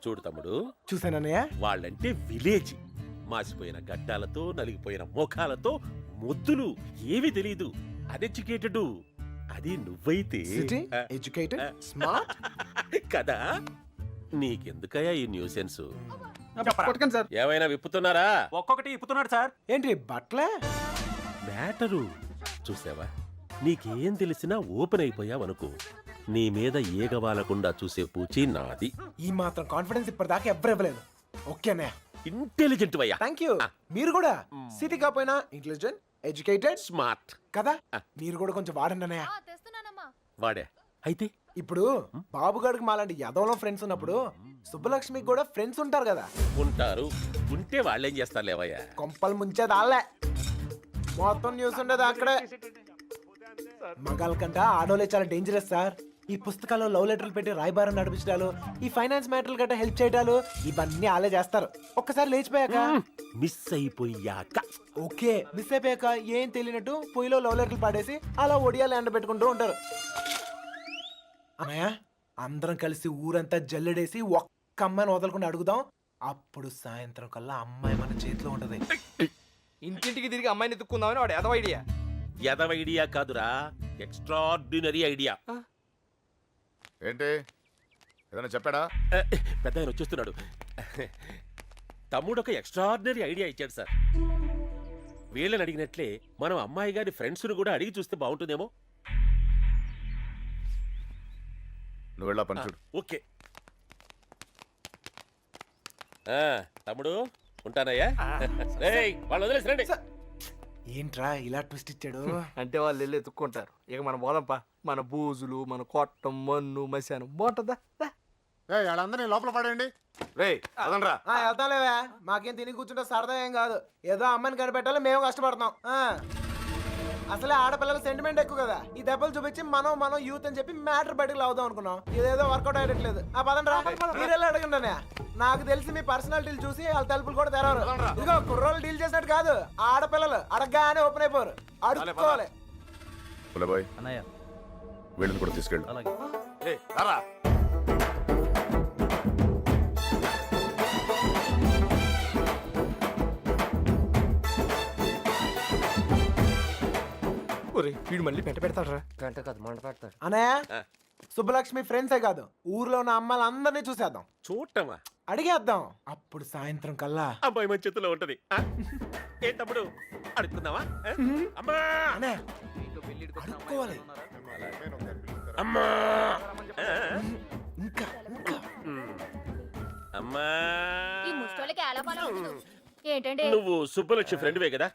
చూడు తమ్ముడు, చూసానన్నయ్య. వాళ్ళంటే విలేజ్. మాసిపోయిన గడ్డాలతో నలిగిపోయిన ముఖాలతో మొద్దులు, ఏమీ తెలీదు. అన్ఎడ్యుకేటెడ్. అది నువ్వైతే సిటీ ఎడ్యుకేటెడ్ స్మార్ట్ కదా. నీకెందుకయ్యా ఈ న్యూసెన్స్? కొట్టకండి సార్. ఏమైనా విప్పుతున్నారా? ఒక్కొక్కటి ఇప్పుతున్నాడు సార్. ఏంటి బట్లే? మ్యాటరు చూసావా? నీకేం తెలిసినా ఓపెన్ అయిపోయావనుకో, నీ మీద ఏగవాలకుండా చూసే పూచి నాది. ఈ మాత్రం కాన్ఫిడెన్స్ ఇప్పటిదాకా ఎవ్వరు ఇవ్వలేదు. ఓకేనే, ఇంటెలిజెంట్ వయ్యా. Thank you. మీరు కూడా సిటీ కాపోయినా ఇంటెలిజెంట్ ఎడ్యుకేటెడ్ స్మార్ట్ కదా. మీరు కూడా కొంచెం వాడండి అన్నయ్య. వాడే అయితే. ఇప్పుడు బాబు గారికి మాలాంటి యదవలో ఫ్రెండ్స్ ఉన్నప్పుడు సుబ్బలక్ష్మికి కూడా ఫ్రెండ్స్ ఉంటారు కదా. ఉంటారు. ఉంటే వాళ్ళేం చేస్తారు లేవయ్యా? కొంపలు ముంచేది ఆళ్ళే. మొత్తం న్యూస్ ఉండేది అక్కడే. మగాళ్ళ కంట ఆడోలే చాలా డేంజరస్ సార్. ఈ పుస్తకాల్లో లవ్ లెటర్లు పెట్టి రాయబారం నడిపించడాలు, ఈ ఫైనాన్స్ మ్యాటర్లు గట్రా హెల్ప్ చేయడాలు, ఇవన్నీ ఆలే చేస్తారు. ఒక్కసారి లేచిపోయాక మిస్ అయిపోయాక. ఓకే, మిస్ అయిపోయాక ఏం తెలియనట్టు పొయ్యిలో లవ్ లెటర్లు పాడేసి అలా ఒడియాలు ఎండ పెట్టుకుంటూ ఉంటారు. అన్నయ్య, అందరం కలిసి ఊరంతా జల్లెడేసి ఒక్క అమ్మాయిని వదలకుండా అడుగుదాం. అప్పుడు సాయంత్రం కల్లా అమ్మాయి మన చేతిలో ఉంటది. ఇంటింటికి తిరిగి అమ్మాయిని ఎత్తుక్కుందామని వాడు ఎదవ ఐడియా. ఎదవ ఐడియా కాదురా, ఎక్స్ట్రాడినరీ ఐడియా. ఏంటి ఏదైనా చెప్పాడా? పెద్ద ఆయన వచ్చేస్తున్నాడు. తమ్ముడు ఒక ఎక్స్ట్రాడినరీ ఐడియా ఇచ్చాడు సార్. వీళ్ళని అడిగినట్లే మనం అమ్మాయి గారి ఫ్రెండ్స్ను కూడా అడిగి చూస్తే బాగుంటుందేమో. నువ్వు వెళ్ళా పని చూడు. ఓకే తమ్ముడు, ఉంటానయ్యా. వాళ్ళు వదిలేసి రండి. ఏంట్రా ఇలా ట్విస్ట్ ఇచ్చాడు? అంటే వాళ్ళు వెళ్ళి ఎత్తుక్కుంటారు. ఇక మన బోదంపా, మన బూజులు, మన కొట్టం, మన్ను, మశానం బాగుంటుందా? వాళ్ళందరినీ లోపల పడండి. వెళ్తాలేవా, మాకేం తిని కూర్చుంటే సరదా ఏం కాదు. ఏదో అమ్మాయిని కనిపెట్టాలి, మేము కష్టపడతాం. అసలే ఆడపిల్లల సెంటిమెంట్ ఎక్కువ కదా. ఈ దెబ్బలు చూపించి మనం యూత్ అని చెప్పి మ్యాటర్ బయటకు లావుదాం అనుకున్నాం. ఇదేదో వర్కౌట్ అయ్యట్లేదు. పదండ్రా, మీరెళ్ళి అడగండి. నాకు తెలిసి మీ పర్సనాలిటీలు చూసి వాళ్ళ తలుపులు కూడా తెరవరు. ఇదిగో కుర్రోళ్ళు డీల్ చేసినట్టు కాదు, ఆడపిల్లలు అడగగానే ఓపెన్ అయిపోరు. అడుక్కోవాలి. పులబాయ్ వీళ్ళని కూడా తీసుకెళ్ళు. వీడు మళ్ళీ పెట్ట పెడతాడు. గంట కాదు, మంట పెడతాడు. అన్నయ్య, సుబ్బలక్ష్మి ఫ్రెండ్సే కాదు, ఊర్లో ఉన్న అమ్మాయిలందరినీ చూసేద్దాం. చూడటమా? అడిగేద్దాం. అప్పుడు సాయంత్రం కల్లా అమ్మాయి మన చేతిలో ఉంటది. ఏ తమ్ముడు, అడుగుతున్నావా? అమ్మా అన్నయ్య, అడుక్కోవాలి. అమ్మా ఇంకా ఇంకా అమ్మా. ఈ ముష్టోళ్ళకి ఎలా పని అవుతుందో. ఏంటండి? నువ్వు సుబ్బలక్ష్మి ఫ్రెండ్వే కదా,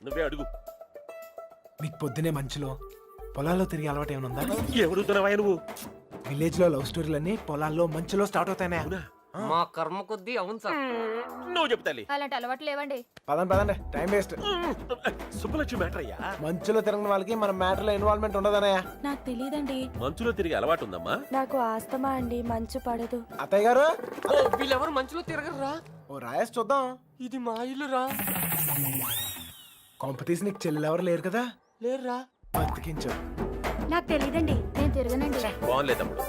నువ్వే అడుగు. మీకు పొద్దునే మంచులో పొలాల్లో తిరిగి అలవాటు ఏమైనా ఉందా? ఎవడుతున్నావా నువ్వు? విలేజ్ లో లవ్ స్టోరీలన్నీ పొలాల్లో మంచులో స్టార్ట్ అవుతాయి. మా కర్మ కొద్దీ అవును సార్. నువ్వు చెప్తాలి. అలాంటి అలవాట్లు లేవండి. పదండి, టైం వేస్ట్. సుబ్బలక్ష్మి మ్యాటర్ అయ్యా. మంచులో తిరిగిన వాళ్ళకి మన మ్యాటర్ లో ఇన్వాల్వ్మెంట్ ఉండదన్నయ్య. నాకు తెలియదండి. మంచులో తిరిగి అలవాటు ఉందమ్మా. నాకు ఆస్తమా అండి, మంచు పడదు. అత్తయ్య గారు, వీళ్ళెవరు మంచులో తిరగరా? ఓ రాయేసి చూద్దాం. ఇది మా ఇల్లురా. కాంపిటీషన్ నీకు చెల్లెలు ఎవరు లేరు కదా? లేరురా. బతికించు. నాకు తెలియదండి, నేను తిరగనండి. బాగుంది తమ్ముడు.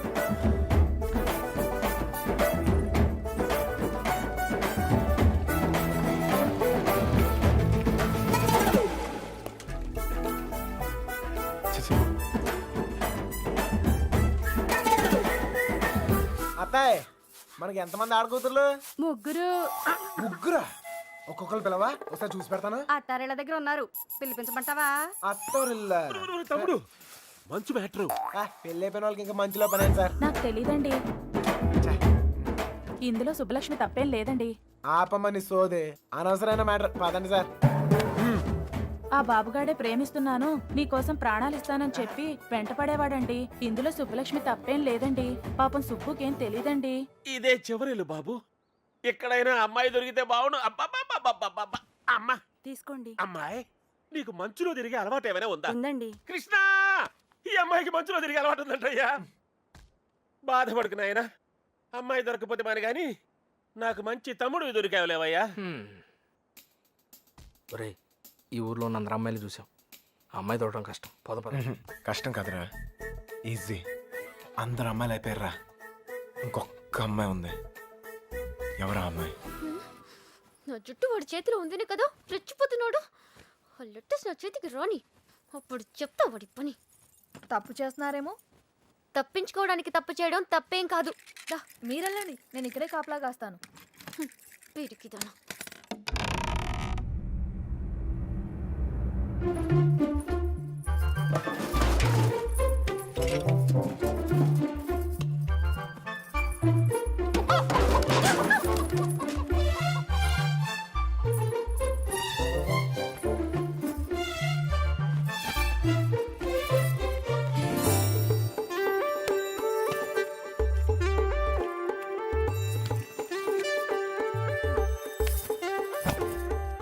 అత్తాయ్, మనకి ఎంతమంది ఆడకూతుర్లు? ముగ్గురు. ముగ్గురా? ఒక్కొక్కరు పిలవా, ఒకసారి చూసి పెడతాను. అత్తారేళ్ళ దగ్గర ఉన్నారు, పిలిపించమంటావా? అత్తోరిల్లా. తమ్ముడు, మంచు మ్యాటర్. పెళ్ళి అయిపోయిన వాళ్ళకి ఇంకా మంచులో పని సార్. నాకు తెలియదండి. ఇందులో సుబ్బలక్ష్మి తప్పేం లేదండి. ఆపమని సోదే, అనవసరమైన మ్యాటర్. పదండి సార్. ఆ బాబుగాడే ప్రేమిస్తున్నాను, నీకోసం ప్రాణాలు ఇస్తానని చెప్పి వెంట పడేవాడండి. ఇందులో సుబ్బలక్ష్మి తప్పేం లేదండి. పాపం సుబ్బుకేం తెలీదండి. ఇదే చివరిలు బాబు. ఎక్కడైనా అమ్మాయి దొరికితే బావును. అమ్మా తీసుకోండి. అమ్మాయి, నీకు మంచులో తిరిగే అలవాటు ఏమైనా ఉందా? ఉందండి. కృష్ణ, ఈ అమ్మాయికి మంచులో తిరిగే అలవాటు ఉందంటయ్యా. బాధపడుకు నాయనా, అమ్మాయి దొరకపోతే మాని గాని నాకు మంచి తమ్ముడు దొరికావులేవయ్యా. ఒరేయ్, ఈ ఊర్లో ఉన్న అందరు అమ్మాయిలు చూసాం. ఆ అమ్మాయి దొరకడం కష్టం. పద. కష్టం కదరా, ఈజీ. అందరు అమ్మాయిలు అయిపోయారా, ఇంకొక అమ్మాయి ఉంది. ఎవరా అమ్మాయి? నా జుట్టు వాడి చేతిలో ఉందినే కదా రెచ్చిపోతున్నాడు. ఆ లెట్టర్స్ నా చేతికి రాని, అప్పుడు చెప్తా వాడి పని. తప్పు చేస్తున్నారేమో. తప్పించుకోవడానికి తప్పు చేయడం తప్పేం కాదు. దా, మీరెళ్ళండి, నేను ఇక్కడే కాపలా కాస్తాను. పిరికిదానా.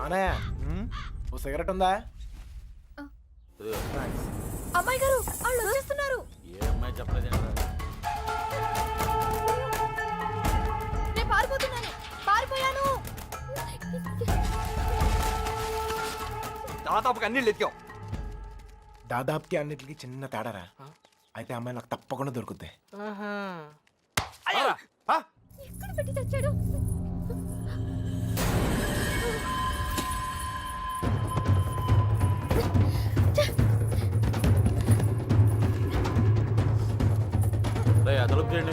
అనయ్య, ఓ సిగరెట్ ఉందా? అమ్మాయి గారు వాళ్ళు వచ్చేస్తున్నారు. నేను పారిపోతున్నాను, పారిపోయాను. దాదాపుగా అన్ని ఎత్తాం. దాదాపుకి అన్నిటికీ చిన్న తేడారా. అయితే అమ్మాయి నాకు తప్పకుండా దొరుకుద్ది. ఎక్కడ పెట్టి తెచ్చాడు? తలుపు చేయండి.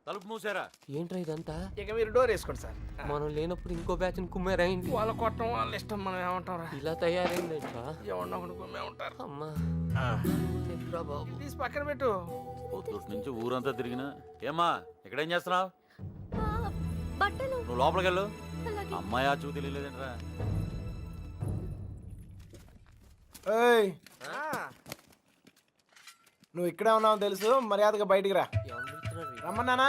తలుపు మూసారా? ఏంట్రా ఇదంతా? ఇక మీరు డోర్ వేసుకోండి సార్. మనం లేనప్పుడు ఇంకో బ్యాచ్ కుమ్మేరైంది. వాళ్ళ కొట్టం వాళ్ళ ఇష్టం, మనం ఏమంటాం రా. ఇలా తయారైందేంట్రా? ఎవరినో ఒకటి కుమ్మే ఉంటారు. అమ్మా చెప్పురా బాబు. తీసి పక్కన పెట్టు. పొద్దుటి నుంచి ఊరంతా తిరిగినా. ఏమ్మా ఇక్కడేం చేస్తున్నావు? బట్టలు. నువ్వు లోపలికి వెళ్ళు. అలాగే. అమ్మాయి ఆ చూ తెలియలేదంటరా. ఏయ్, నువ్వు ఇక్కడే ఉన్నావు తెలుసు, మర్యాదగా బయటికి రా. ఎవరు పిలుస్తున్నారు? రమ్మన్నానా?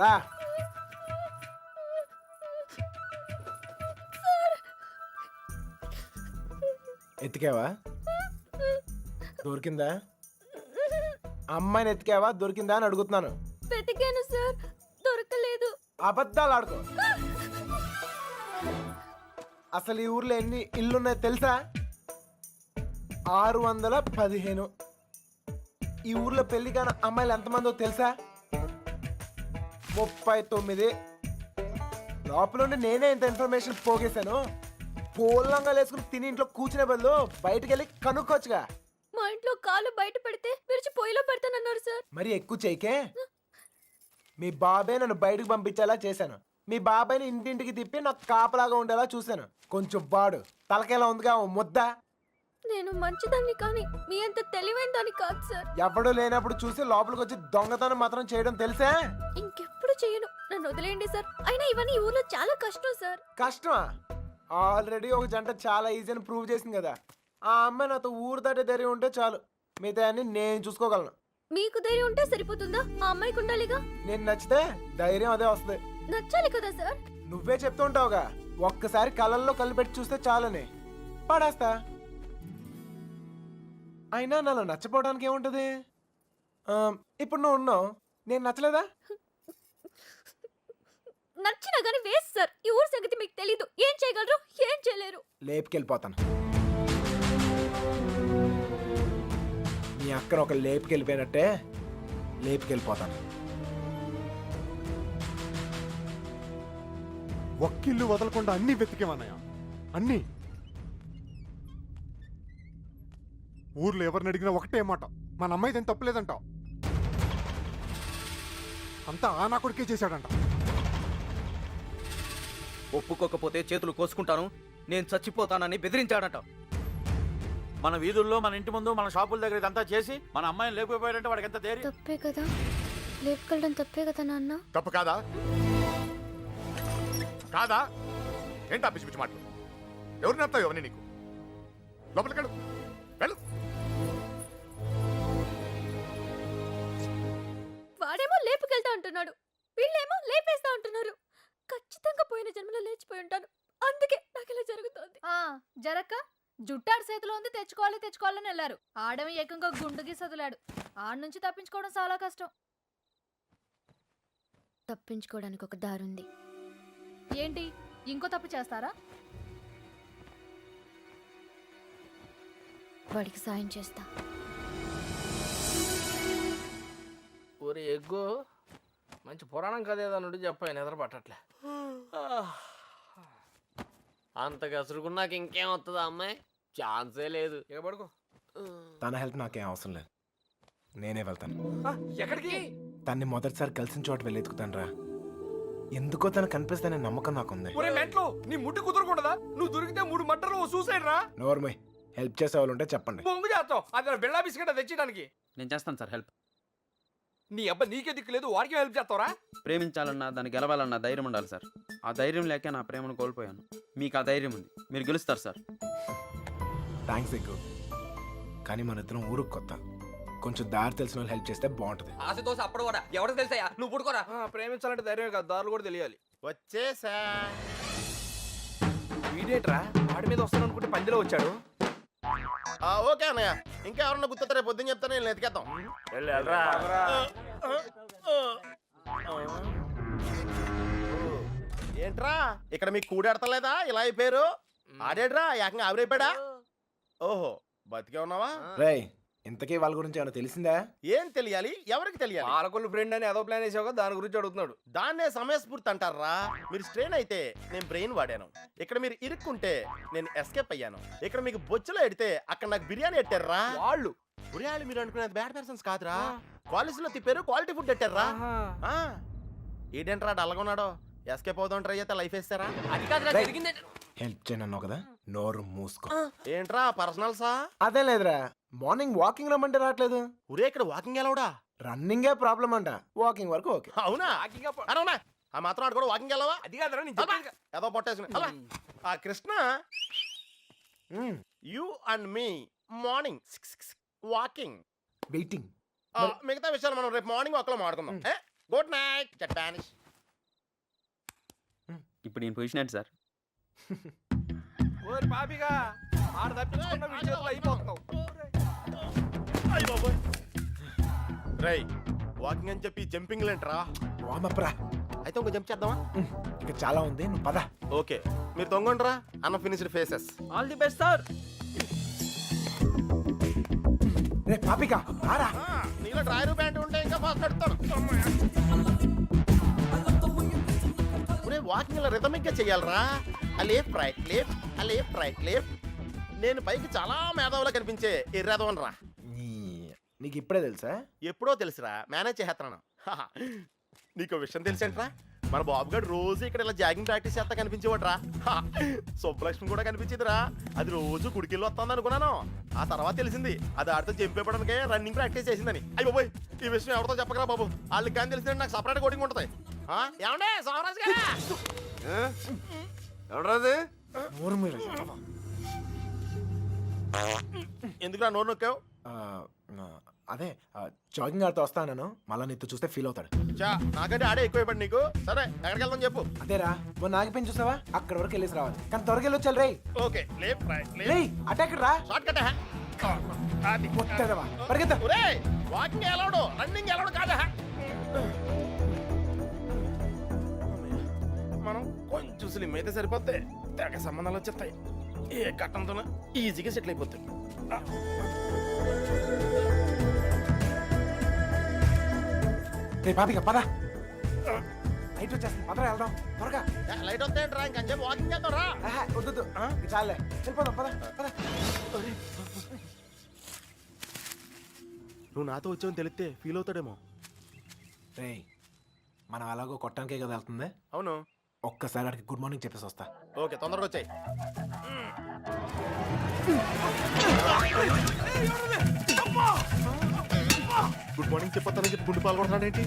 రా. ఎత్తికావా? దొరికిందా? అమ్మాయిని ఎత్తికావా? దొరికిందా అని అడుగుతున్నాను. వెతికాను సార్, దొరకలేదు. అబద్ధాలు ఆడుకో. అసలు ఈ ఊర్లో ఎన్ని ఇల్లున్నాయో తెలుసా? 615. ఈ ఊర్లో పెళ్లి కాని అమ్మాయిలు ఎంతమందో తెలుసా? 39. లోపల ఉండి నేనే ఇంత ఇన్ఫర్మేషన్ పోగేశాను. పోలంగా వేసుకుని తిని ఇంట్లో కూర్చునే బదులు బయటకు వెళ్ళి కనుక్కోవచ్చుగా. మా ఇంట్లో కాలు బయట పెడితే విరిచి పొయ్యిలో పెడతానన్నారు సార్. మరి ఎక్కువ చేయకే. మీ బాబాయ్ నన్ను బయటకు పంపించేలా చేశాను. మీ బాబాయ్ని ఇంటింటికి తిప్పి నాకు కాపలాగా ఉండేలా చూశాను. కొంచెం బాడు తలకేలా ఉందిగా ఓ ముద్ద. నేను మంచిదాన్ని కానీ మీ అంత తెలివైన దాన్ని కాదు సార్. ఎవడూ లేనప్పుడు చూసి లోపలికి వచ్చి దొంగతనం మాత్రం చేయడం తెలుసా? ఇంకెప్పుడు చేయను, నన్ను వదిలేయండి సార్. అయినా ఇవన్నీ ఈ ఊర్లో చాలా కష్టం సార్. కష్టమా? ఆల్రెడీ ఒక జంట చాలా ఈజీ అని ప్రూవ్ చేసింది కదా. ఆ అమ్మాయి నాతో ఊరు దాటే ధైర్యం ఉంటే చాలు, మిగతా అన్ని నేను చూసుకోగలను. మీకు ధైర్యం ఉంటే సరిపోతుందా? ఆ అమ్మాయికి ఉండాలిగా. నేను నచ్చితే ధైర్యం అదే వస్తుంది. నచ్చాలి కదా సార్. నువ్వే చెప్తూ ఉంటావుగా, ఒక్కసారి కళ్ళల్లో కళ్ళు పెట్టి చూస్తే చాలని. పడేస్తా. అయినా నాలో నచ్చపోవడానికి ఏముంటది? ఇప్పుడు నువ్వు ఉన్నావు, నేను నచ్చలేదా? నచ్చినా కానీ వేస్ట్ సార్. ఈ ఊరు సంగతి మీకు తెలీదు. ఏం చేయగలరు, ఏం చేయలేరు. లేపుకెళ్ళిపోతాను. మీ అక్కను ఒక లేపుకెళ్ళిపోయినట్టే లేపుకెళ్ళిపోతాను. ఒక్కిల్లు వదలకుండా అన్ని వెతికేమన్నాయా? అన్ని. ఊర్లో ఎవరిని అడిగినా ఒకటే మాట, మన అమ్మాయిదేం తప్పులేదంటావు. అంతా ఆ నా కొడుకే చేశాడంట. ఒప్పుకోకపోతే చేతులు కోసుకుంటాను, నేను చచ్చిపోతానని బెదిరించాడట. మన వీధుల్లో, మన ఇంటి ముందు, మన షాపుల దగ్గర ఇదంతా చేసి మన అమ్మాయిని లేకపోయాడంటే వాడికి ఎంత ధైర్యం? తప్పే కదా, లేపుకెళ్ళడం తప్పే కదా నాన్న. తప్పు కాదా? కాదా? ఏంటా పిచ్చి పిచ్చి మాటలు? ఎవరు నేర్పుతావు అవన్నీ నీకు? లోపలికి వెళ్ళు, వెళ్ళు. వాడేమో లేపుకెళ్తా అంటున్నాడు, వీళ్ళేమో లేపేస్తా అంటున్నారు. ఖచ్చితంగా పోయిన జన్మలో లేచిపోయి ఉంటాను, అందుకే నాకు ఇలా జరుగుతోంది. జరక్క జుట్టాడు చేతిలో ఉంది, తెచ్చుకోవాలని వెళ్ళారు. ఆడమి ఏకంగా గుండుకి సదులాడు. ఆడ నుంచి తప్పించుకోవడం చాలా కష్టం. తప్పించుకోవడానికి ఒక దారుంది. ఏంటి? ఇంకో తప్పు చేస్తారా? వాడికి సాయం చేస్తా. ఒరే ఎగ్గు మంచి పురాణం కథ ఏదన్నుండి చెప్పాను నిద్ర పట్టట్లే. అంత గసురుకున్నాక ఇంకేం వస్తుందా అమ్మాయి? ఛాన్సే లేదు. ఇక పడుకో. తన హెల్ప్ నాకేం అవసరం లేదు, నేనే వెళ్తాను. ఎక్కడికి? తన్ని మొదటిసారి కలిసిన చోట వెళ్ళి ఎత్తుకుతాను రా. ఎందుకో తను కనిపిస్తానే నమ్మకం నాకుంది. ఒరే మెంట్లో నీ ముట్టి కుదరకూడదా? నువ్వు దొరికితే 3 మట్టలు సూసైడ్ రా. నోర్మై, హెల్ప్ చేసే వాళ్ళు ఉంటే చెప్పండి. పొంగు చేస్తావు అది బిళ్ళా బిస్కెట్ తెచ్చడానికి. నేను చేస్తాను సార్ హెల్ప్. నీ అబ్బా నీకే దిక్కు లేదు, వాడికి హెల్ప్ చేస్తావరా? ప్రేమించాలన్నా దాన్ని గెలవాలన్నా ధైర్యం ఉండాలి సార్. ఆ ధైర్యం లేక నా ప్రేమను కోల్పోయాను. మీకు ఆ ధైర్యం ఉంది, మీరు గెలుస్తారు సార్. థ్యాంక్స్ ఎక్కువ, కానీ మన ఇద్దరం ఊరుకు కొత్త. కొంచెం దారి తెలిసిన వాళ్ళు హెల్ప్ చేస్తే బాగుంటుంది. ఆశతో అప్పుడు కూడా ఎవరికి తెలుసా? నువ్వు పుడుకోరా. ప్రేమించాలంటే ధైర్యం కాదు, దారులు కూడా తెలియాలి. వచ్చేసా. వీడేంట్రా వాడి మీద వస్తాను అనుకుంటే పందిలో వచ్చాడు. ఓకే అన్నయ్య, ఇంకా ఎవరన్నా గుర్తొస్తే రేపు పొద్దున్న చెప్తాను, నేను ఎతికేద్దాం. ఏంట్రా ఇక్కడ మీకు కూడాడతలేదా? ఇలా అయిపోయారు. ఆడేడ్రా ఏకంగా ఆవిరైపోయాడా? ఓహో, బతికే ఉన్నావా? రేయ్, ఇంతకీ వాళ్ళ గురించి ఏమైనా తెలిసిందా? ఏం తెలియాలి? ఎవరికి తెలియాలి? పాలకొల్లు ఫ్రెండ్ అని ఏదో ప్లాన్ వేసావు, దాని గురించి అడుగుతున్నాడు. దాన్నే సమయస్ఫూర్తి అంటారా? మీరు స్ట్రెయిన్ అయితే నేను బ్రెయిన్ వాడాను. ఇక్కడ మీరు ఇరుక్కుంటే నేను ఎస్కేప్ అయ్యాను. ఇక్కడ మీకు బొచ్చులో ఎడితే అక్కడ నాకు బిర్యానీ ఎట్టారా వాళ్ళు. బిర్యానీ మీరు అనుకునేది బ్యాడ్ పర్సన్స్ కాదురా, క్వాలిటీలో తిప్పారు, క్వాలిటీ ఫుడ్ ఎట్టారా. ఏంటంటారా డల్గా ఉన్నాడో? ఎస్కేప్ అవుదాం ట్రై అయితే లైఫ్ వేస్తారా? అది కాదురా జరిగిందే. హెల్ప్ చేయనన్నావు కదా, నోరు మూసుకో. ఏంట్రా పర్సనల్సా? అదే లేదురా, మార్నింగ్ వాకింగ్ రమ్మంటే రావట్లేదు. ఒరే ఇక్కడ వాకింగ్ ఎలవడా? రన్నింగే ప్రాబ్లం అంట, వాకింగ్ వరకు ఓకే. అవునా? అవునా? ఆ మాత్రం ఆడు కూడా వాకింగ్ వెళ్ళవా? అది కాదురా నేను చెప్పేది. ఏదో పొట్టేసుకుని ఆ Krishna, you and me morning walking. Waiting. మిగతా విషయాలు మనం రేపు మార్నింగ్ వాక్ లో మాట్లాడుకుందాం. గుడ్ నైట్ జపానిష్. ఇప్పుడు నేను పొజిషన్ ఏంటి సార్? ఓరి పాపిగా ఆడ తప్పించుకున్న వీడి చేతిలో అయిపోతున్నావు. రై వాకింగ్ అని చెప్పి జంపింగ్ లేంట్రా? వామప్ రా. అయితే ఇంకో జంప్ చేద్దామా? ఇక చాలా ఉంది, నువ్వు పద. ఓకే మీరు తొంగండ్రా. Unfinished faces. All the best sir. రే పాపిక రారా. నీలో డ్రాయర్ ప్యాంట్ ఉంటే ఇంకా ఫాస్ట్ నడుపుతాను. వాకింగ్ ఇలా రిథమిక్ గా చెయ్యాలరా. Left right left, left right left. నేను పైకి చాలా మేధావులా కనిపించే ఎర్రదవన్ రా. నీకు ఇప్పుడే తెలుసా? ఎప్పుడో తెలుసురా, మేనేజ్ చేస్తున్నాను. నీకు విషయం తెలిసేంట్రా? మన బాబు గారు రోజు ఇక్కడ ఇలా జాగింగ్ ప్రాక్టీస్ చేస్తా కనిపించేవాడ్రా. సుబ్బలక్ష్మి కూడా కనిపించేదిరా. అది రోజు గుడికెళ్ళి వస్తుంది అనుకున్నాను. ఆ తర్వాత తెలిసింది అది ఆడితో జంపేపడానికే రన్నింగ్ ప్రాక్టీస్ చేసిందని. అయ్యి బాబోయ్, ఈ విషయం ఎవరితో చెప్పకరా బాబు. వాళ్ళకి కానీ తెలిసిందంటే నాకు సపరేట్ కోటింగ్ ఉంటుంది. ఏమండే సోమరాజు గారా? ఎవరాది? ఎందుకురా నోరు నొక్కావు? అదే జాగింగ్ ఆడుతూ వస్తాను, మళ్ళా నీతో చూస్తే ఫీల్ అవుతాడు. నాకంటే ఆడే ఎక్కువైపోయాడు నీకు. సరే ఎక్కడికి వెళ్దాం చెప్పు. అదేరా, మొన్న నాగిపోయి చూసావా, అక్కడ వరకు వెళ్ళేసి రావాలి. కానీ త్వరగా వెళ్ళొచ్చాలి. రేయ్ ఓకే లేఫ్ట్ రైట్ రేయ్ అటాక్ రా. Short cut. పరిగెత్తా. వాకింగ్ ఎలాడు, రన్నింగ్ ఎలాడు కాదా? మనం కొంచెం స్లిమ్ అయితే సరిపోతే తెగ సంబంధాలు వచ్చేస్తాయి. ఏ కట్టంతో ఈజీగా సెటిల్ అయిపోతాయి. రే పాపిక పద. లైట్ వచ్చేస్తుంది, పదరా వెళ్దాం త్వరగా. లైట్ వస్తాయంట్రా, ఇంకొంచెం వాకింగ్ చేద్దాం రా. వద్దు చాలే, వెళ్ళిపోదాం పద పద. నువ్వు నాతో వచ్చావని తెలిస్తే ఫీల్ అవుతాడేమో. రే మనం అలాగో కొట్టడానికే కదా వెళ్తుంది. అవును. ఒక్కసారి అడిగి గుడ్ మార్నింగ్ చెప్పేసి వస్తా. ఓకే తొందరగా వచ్చాయి. గుడ్ మార్నింగ్ చెప్పొస్తానని చెప్పి గుండు పాల్గొడతాడేంటి?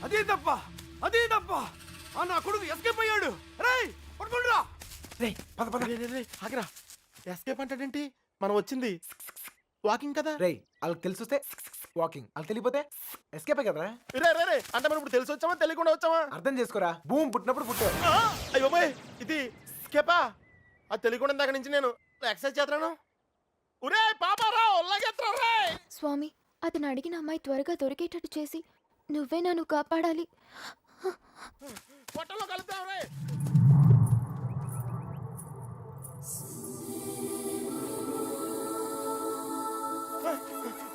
అదే తప్ప అదే తప్ప. నా కొడుకు ఎస్కేప్ అయ్యాడు. రేయ్ పట్టుకుంటురా. రే పద పద. ఆగిరా, ఎస్కేప్ అంటాడేంటి? మనం వచ్చింది వాకింగ్ కదా. రే వాళ్ళకి తెలిసి వస్తే వాకింగ్, వాళ్ళకి తెలియపోతే ఎస్కేపే కదరా. రే అంటే మనం ఇప్పుడు తెలిసి వచ్చామా తెలియకుండా వచ్చామా? అర్థం చేసుకోరా, భూమి పుట్టినప్పుడు పుట్టారు. అయ్యో బాయ్, ఇది స్కేపా? అది తెలియకుండా దగ్గర నుంచి నేను ఎక్సర్సైజ్ చేస్తున్నాను. ఒరే పాపారావు లాగేత్రా రే. స్వామి అతను అడిగిన అమ్మాయి త్వరగా దొరికేటట్టు చేసి నువ్వే నన్ను కాపాడాలి. పొట్టలో కలుద్దాం రే.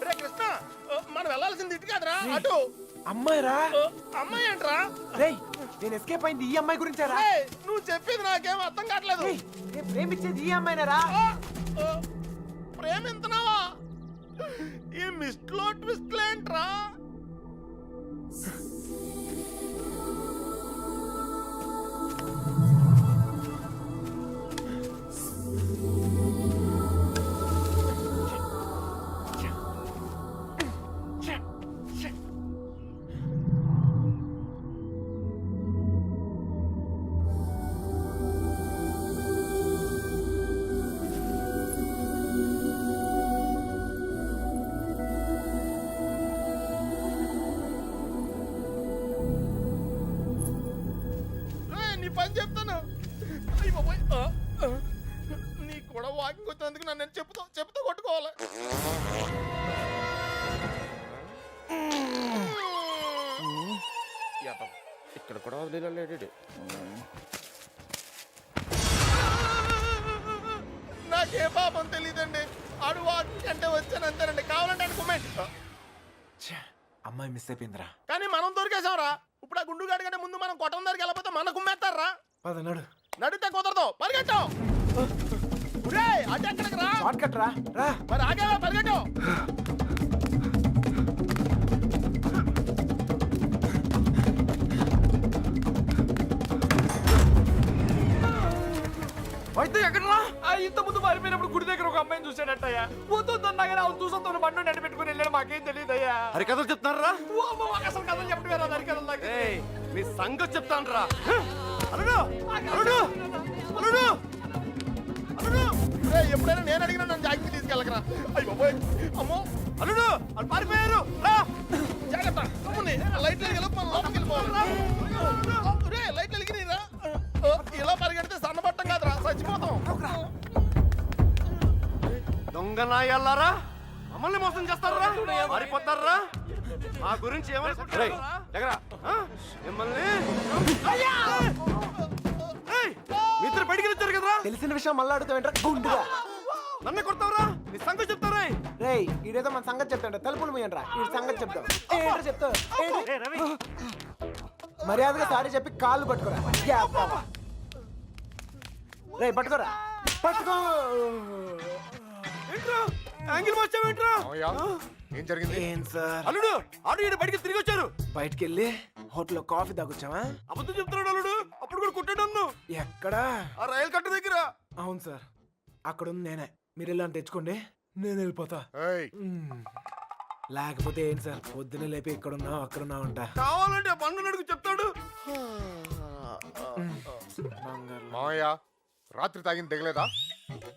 రే కృష్ణ, మనం వెళ్ళాల్సింది ఇటు కాదురా, అటు. అమ్మాయిరా? అమ్మాయి ఏంట్రా? రేయ్, నేను ఎస్కేప్ అయింది ఈ అమ్మాయి గురించారా? రేయ్, నువ్వు చెప్పింది నాకేం అర్థం కావట్లేదు. రేయ్, నేను ప్రేమించేది ఈ అమ్మాయినరా? ప్రేమించున్నావా? ఈ మిస్ట్లో ట్విస్ట్ ఏంట్రా? నీ పని చెప్తాను. అయ్య బాబోయ్. నీ కూడా వాకింగ్ వచ్చినందుకు నన్ను చెప్పుతో కొట్టుకోవాలి. ఇక్కడ కూడా వదిలేడు. నాకే పాపం తెలియదండి. ఆడు వాకింగ్ అంటే వచ్చాను అంతేనండి. కావాలంటే అనుకోమేంటి. అమ్మాయి మిస్ అయిపోయిందిరా. కానీ మనం దొరికేసాంరా. ఇప్పుడు ఆ గుండు గాడి కంటే ముందు మనం కొట్టం దగ్గరికి వెళ్ళకపోతే మన కుమ్మేస్తారా? పద నడు. నడితే కుదరదు, పరిగెట్టు. అటు ఎక్కడికి రా? షార్ట్ కట్ రా. రా. మరి ఆగేవా, పరిగెట్టు. అయితే ఎక్కడరా? ఇంత ముందు మారిపోయినప్పుడు గుడి దగ్గర ఒక అమ్మాయిని చూసాడట్టయ్యా. పోతుందన్నాగానే అవును చూసొద్దు బండి నడి పెట్టుకుని వెళ్ళాడు. మాకేం తెలియదయ్యా. హరి కథలు చెప్తున్నారా? అసలు కథలు చెప్పడం వేరే హరికథలు నాకు. మీ సంగతి చెప్తాను రా. అల్లుడు అల్లుడు అల్లుడు అల్లుడు ఎప్పుడైనా నేను అడిగినా నన్ను జాగ్రత్త తీసుకెళ్ళకరా. అయ్యి బాబోయ్, అమ్మో అల్లుడు వాళ్ళు పారిపోయారు. రా జాగ్రత్త. అమ్ముని లైట్లు వెలుగు, మనం లోపలికి వెళ్ళిపోవాలి. లైట్లు వెలిగిరా. ఇలా పరిగెడితే సన్నబట్టం కాదురా, చచ్చిపోతాం. దొంగ నాయల్లారా, మమ్మల్ని మోసం చేస్తారా? మారిపోతారా? మా గురించి ఏమనుకుంటారా? మిమ్మల్ని మీ ఇద్దరు బయటికి వచ్చారు కదరా. తెలిసిన విషయం మళ్ళీ అడుగుతావేంట్రా గుండుగా? నన్ను కొడతావురా? నీ సంగతి చెప్తారా? రేయ్, ఈడేదో మన సంగతి చెప్తాడు. తలుపులు మూయండిరా. ఈ సంగతి చెప్తావు. ఏంట్రా చెప్తావు? మర్యాదగా సారీ చెప్పి కాళ్ళు పట్టుకోరా. రేయ్, పట్టుకోరా. పట్టుకో. ఏంట్రా యాంగిల్ మార్చావేంట్రా? ఏం జరిగింది? ఏం సార్? అల్లుడు ఆడు ఈడు బయటికి తిరిగి వచ్చారు. బయటికి వెళ్ళి హోటల్లో కాఫీ తాగొచ్చావా? అబద్ధం చెప్తున్నాడు అల్లుడు. అప్పుడు కూడా కొట్టాడు నన్ను. ఎక్కడా? ఆ రైలు కట్ట దగ్గర. అవును సార్, అక్కడ ఉంది నేనే. మీరు ఇలా తెచ్చుకోండి, నేను వెళ్ళిపోతా. లేకపోతే ఏంటి సార్, పొద్దునే లేపి ఇక్కడున్నావు అక్కడున్నావు అంట. కావాలంటే బండు నడుగు చెప్తాడు. మామయ్య, రాత్రి తాగింది దిగలేదా?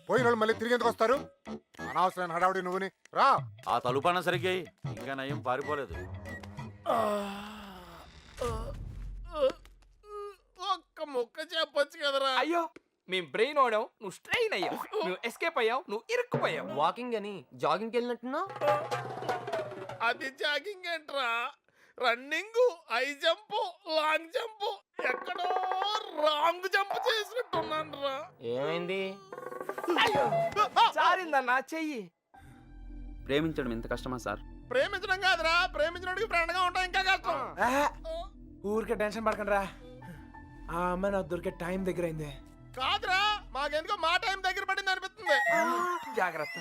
పోయిన వాళ్ళు మళ్ళీ తిరిగి ఎందుకు వస్తారు? అనవసరమైన హడావుడి నువ్వుని. రా. ఆ తలుపన్న సరిగ్గా ఇంకా నయం పారిపోలేదు. ఒక్క ముక్క చెప్పొచ్చు కదరా. అయ్యో, మేం బ్రెయిన్ ఓడాం, నువ్వు స్ట్రెయిన్ అయ్యావు. నువ్వు ఎస్కేప్ అయ్యావు, నువ్వు ఇరుక్కుపోయావు. వాకింగ్ అని జాగింగ్కి వెళ్ళినట్టున్నా? అది జాగింగ్ ఏంట్రా? Running, high jump, long jump, ఎక్కడో రాంగ్ జంప్ చేసినట్టున్నాను రా. ఏమైంది? చారిందన్నా చెయ్యి. ప్రేమించడం ఎంత కష్టమా సార్? ప్రేమించడం కాదురా, ప్రేమించడానికి ఫ్రెండ్ గా ఉంటాం ఇంకా కష్టం. ఊరికే టెన్షన్ పడకండి రా. ఆ అమ్మాయి నాకు దొరికే టైం దగ్గర అయింది. కాదురా, మాకెందుకో మా టైం దగ్గర పడింది అనిపిస్తుంది. జాగ్రత్త.